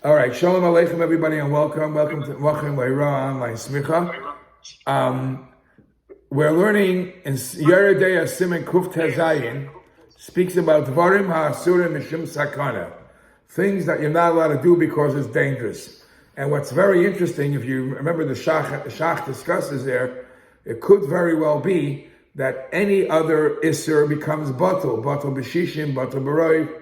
All right, Shalom Aleichem, everybody, and welcome to online Smicha. We're learning in Yeridei Siman Kuf Tezayin, speaks about Dvarim Ha'asurim Mishum Sakana, things that you're not allowed to do because it's dangerous. And what's very interesting, if you remember the Shach discusses there, it could very well be that any other Isser becomes Batul B'Shishim, Batul B'Roiv,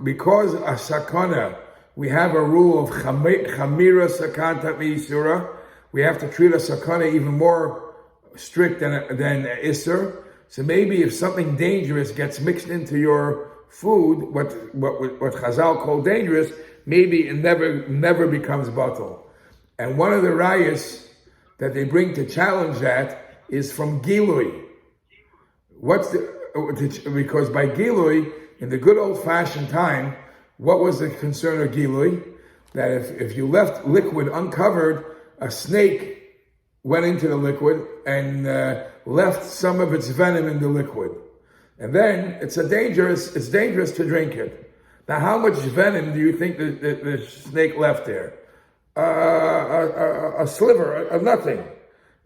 because a Sakana. We have a rule of Chamira Sakanta Isura. We have to treat a Sakana even more strict than Isur. So maybe if something dangerous gets mixed into your food, what Chazal call dangerous, maybe it never becomes batal. And one of the rayas that they bring to challenge that is from Gilui. Because by Gilui, in the good old-fashioned time, what was the concern of Gilui? That if you left liquid uncovered, a snake went into the liquid and left some of its venom in the liquid. And then it's dangerous to drink it. Now, how much venom do you think the snake left there? A sliver of nothing.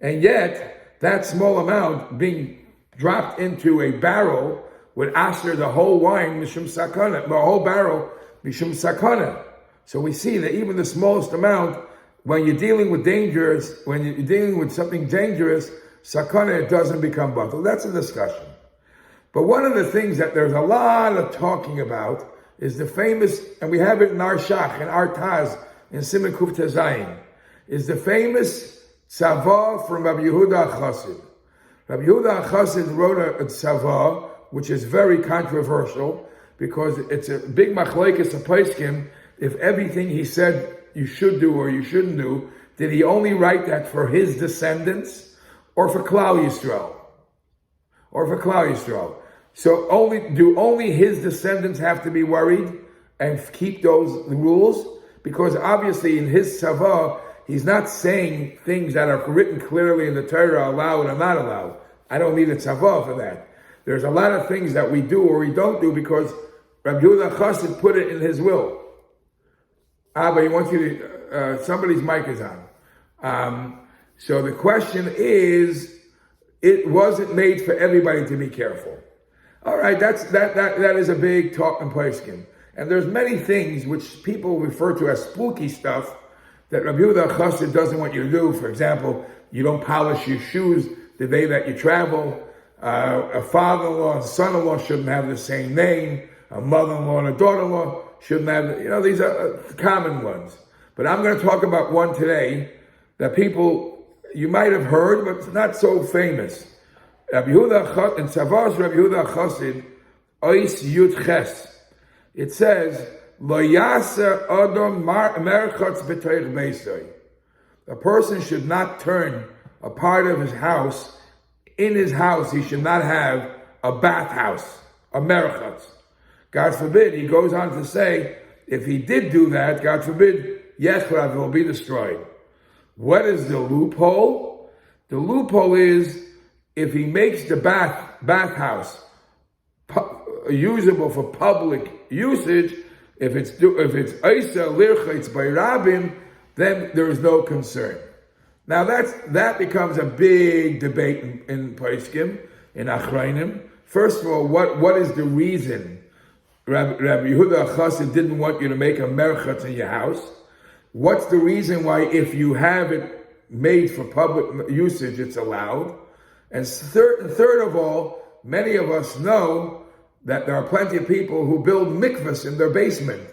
And yet, that small amount being dropped into a barrel would aster the whole wine, mishum sakana, the whole barrel, mishum sakana. So we see that even the smallest amount, when you're dealing with something dangerous, sakana, it doesn't become batal. That's a discussion. But one of the things that there's a lot of talking about is the famous, and we have it in our Shach, in our Taz, in Siman Kuf Tezayin, is the famous tzava from Rabbi Yehuda Chassid. Rabbi Yehuda Chassid wrote a tzava, which is very controversial, because it's a big machlekes of poskim. If everything he said you should do or you shouldn't do, did he only write that for his descendants or for Klal Yisrael? So only his descendants have to be worried and keep those rules? Because obviously in his tzava, he's not saying things that are written clearly in the Torah, allowed or not allowed. I don't need a tzava for that. There's a lot of things that we do or we don't do because Rabbi Yehuda Chassid put it in his will. But he wants you to, somebody's mic is on. So the question is, it wasn't made for everybody to be careful. All right, that is a big talk in poskim. And there's many things which people refer to as spooky stuff that Rabbi Yehuda Chassid doesn't want you to do. For example, you don't polish your shoes the day that you travel. A father-in-law and son-in-law shouldn't have the same name. A mother-in-law and a daughter-in-law shouldn't have, these are common ones. But I'm going to talk about one today that people, you might have heard, but it's not so famous. Rabbi Yehuda Chassid, in Tzavas Rabbi Yehuda Chassid, Ois Yud Ches, it says, Lo yasa adam merchatz b'toich beisoi. A person should not turn a part of his house. In his house, he should not have a bathhouse, a merchatz. God forbid, he goes on to say, if he did do that, God forbid, Yechrav will be destroyed. What is the loophole? The loophole is, if he makes the bathhouse usable for public usage, if it's Isa Lirchaitz by Rabim, then there is no concern. Now that becomes a big debate in Poskim, in Achrayim. First of all, what is the reason Rabbi Yehuda Chassid didn't want you to make a merchatz in your house? What's the reason why if you have it made for public usage, it's allowed? And third of all, many of us know that there are plenty of people who build mikvahs in their basement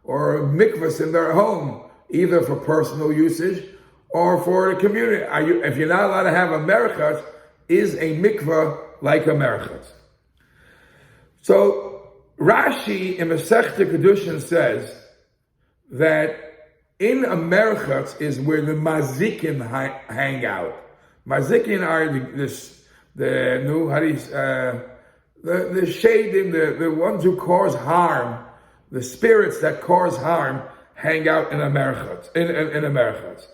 or mikvahs in their home, either for personal usage or for the community. If you're not allowed to have a merchatz, is a mikvah like a merchatz? So Rashi in Masechta Kedushin says that in a merchatz is where the mazikin hang out. Mazikin are the shading, the ones who cause harm, the spirits that cause harm hang out in a merchatz, in a merchatz.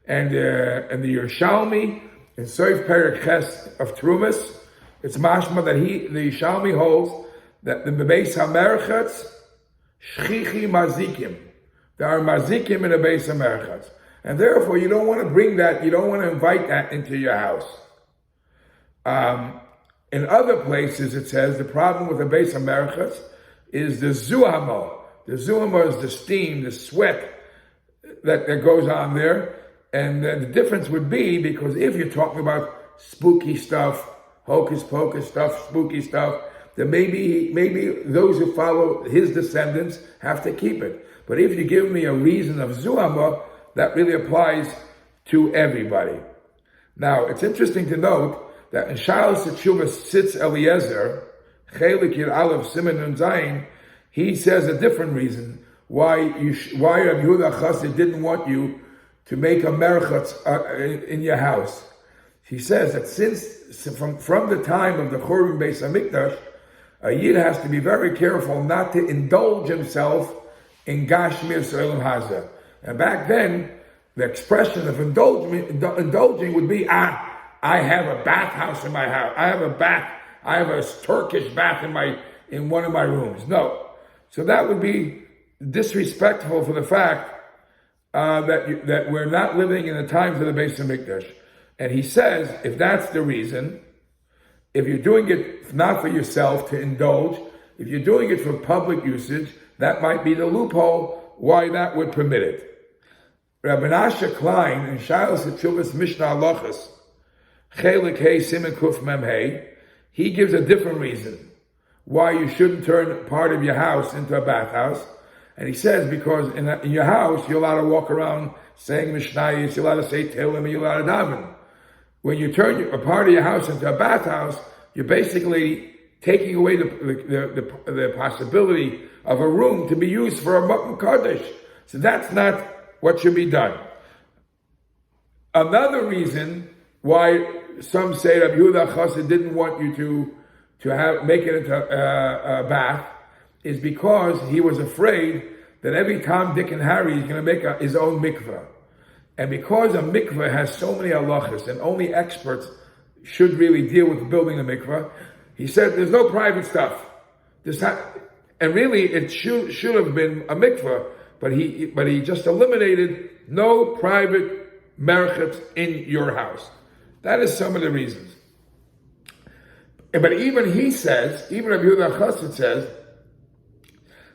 And the Yerushalmi in Soif Perek Ches of Trumas, it's mashma that the Yerushalmi holds that the Bebeis HaMerchatz Shchichi Mazikim, There are mazikim in a base of merchatz. And therefore, you don't want to bring that, you don't want to invite that into your house. In other places, it says the problem with the base of merchatz is the zuhamo. The zuhamo is the steam, the sweat that goes on there. And the difference would be, because if you're talking about spooky stuff, hocus pocus stuff, spooky stuff, then maybe those who follow his descendants have to keep it. But if you give me a reason of zuhama, that really applies to everybody. Now, it's interesting to note that in Shalos Teshuvah Sitz Eliezer, Chelik Yir Aleph Siman Nun Zayin, he says a different reason why Rabbi Yehuda Chassid didn't want you to make a merchatz in your house. He says that from the time of the Churban Beis Hamikdash, a Yid has to be very careful not to indulge himself in Gashmir So'ilim Hazeh. And back then, the expression of indulging would be, I have a bathhouse in my house. I have a Turkish bath in one of my rooms. No. So that would be disrespectful for the fact that we're not living in the times of the Beis Hamikdash. And he says, if that's the reason, if you're doing it not for yourself to indulge, if you're doing it for public usage, that might be the loophole why that would permit it. Rabbi Menashe Klein in Shalos Teshuvah Mishnah Halachos, Chelik Hey Siman Kuf Mem Hey, he gives a different reason why you shouldn't turn part of your house into a bathhouse. And he says, because in your house, you're allowed to walk around saying Mishnayos, you're allowed to say Tehillim, you're allowed to daven. When you turn a part of your house into a bathhouse, you're basically taking away the possibility of a room to be used for a Makom Kodesh. So that's not what should be done. Another reason why some say Rabbi Yehuda Chassid didn't want you to make it into a bath is because he was afraid that every Tom, Dick, and Harry is going to make his own mikvah. And because a mikvah has so many halachas and only experts should really deal with building a mikvah, he said there's no private stuff. And really it should have been a mikvah, but he just eliminated no private merchatz in your house. That is some of the reasons. But even Rabbi Yehuda Chassid says,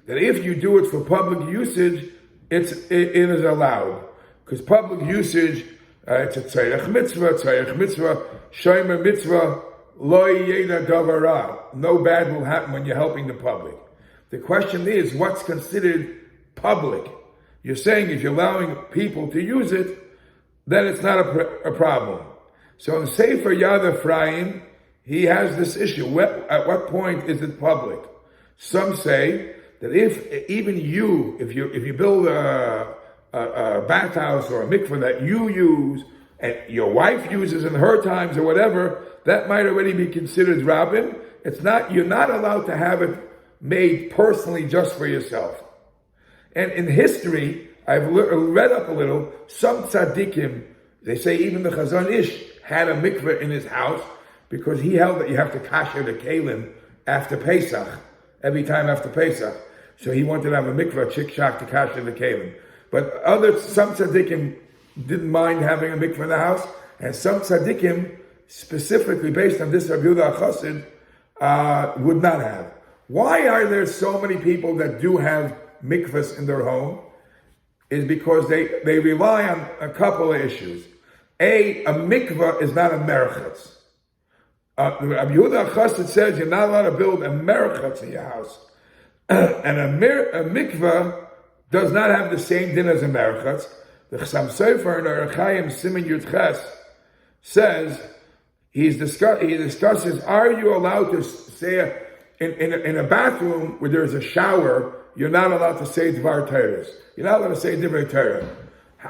that if you do it for public usage, it is allowed. Because public usage, it's a tzarech mitzvah, shomer mitzvah, lo yeda davara. No bad will happen when you're helping the public. The question is, what's considered public? You're saying if you're allowing people to use it, then it's not a problem. So in Sefer Yad Ephraim, he has this issue. At what point is it public? Some say that if you build a bathhouse or a mikveh that you use and your wife uses in her times or whatever, that might already be considered rabbin. You're not allowed to have it made personally just for yourself. And in history, I've read up a little, some tzaddikim, they say even the Chazon Ish had a mikveh in his house because he held that you have to kasher the kelim after Pesach, every time after Pesach. So he wanted to have a mikveh, chick-shak, to kasher the kelim. But some tzaddikim didn't mind having a mikveh in the house, and some tzaddikim, specifically based on this Rabbi Yehuda Chassid, would not have. Why are there so many people that do have mikvahs in their home? Is because they rely on a couple of issues. A mikvah is not a merchatz. Rabbi Yehuda Chassid says you're not allowed to build a merchatz in your house. And a mikvah does not have the same din as a merchatz. The Chassam Sofer in Orach Chaim Siman Yud Ches says, he discusses, are you allowed to say, in a bathroom where there's a shower, you're not allowed to say Dvar Torah. You're not allowed to say Divrei Torah.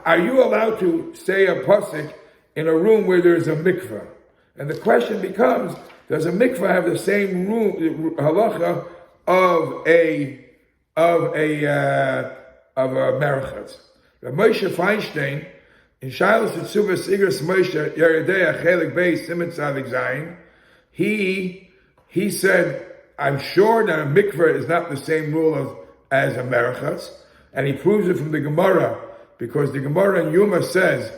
Are you allowed to say a pasuk in a room where there's a mikvah? And the question becomes, does a mikvah have the same halacha of a merchatz? Moshe Feinstein in Shalos Teshuvah Sigras Moshe Yeridei Chelik Beis Siman Tzadik Zayin, he said, I'm sure that a mikvah is not the same rule as a merchatz, And he proves it from the Gemara, because the Gemara in Yuma says,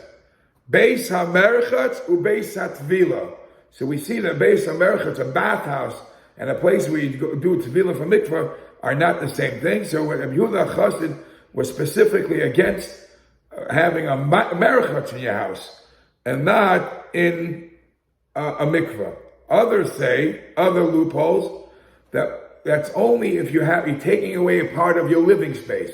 Beis HaMerchatz uBeis HaTvila. So we see that Beis HaMerchatz, a bathhouse, and a place where you do Tvila for Mikvah are not the same thing. So Rabbi Yehuda Chassid was specifically against having a Merchatz in your house and not in a Mikvah. Others say, other loopholes, that's only if you're taking away a part of your living space.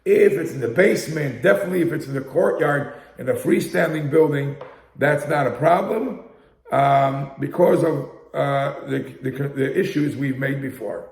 If it's in the basement, definitely if it's in the courtyard, in a freestanding building, that's not a problem because of the issues we've made before.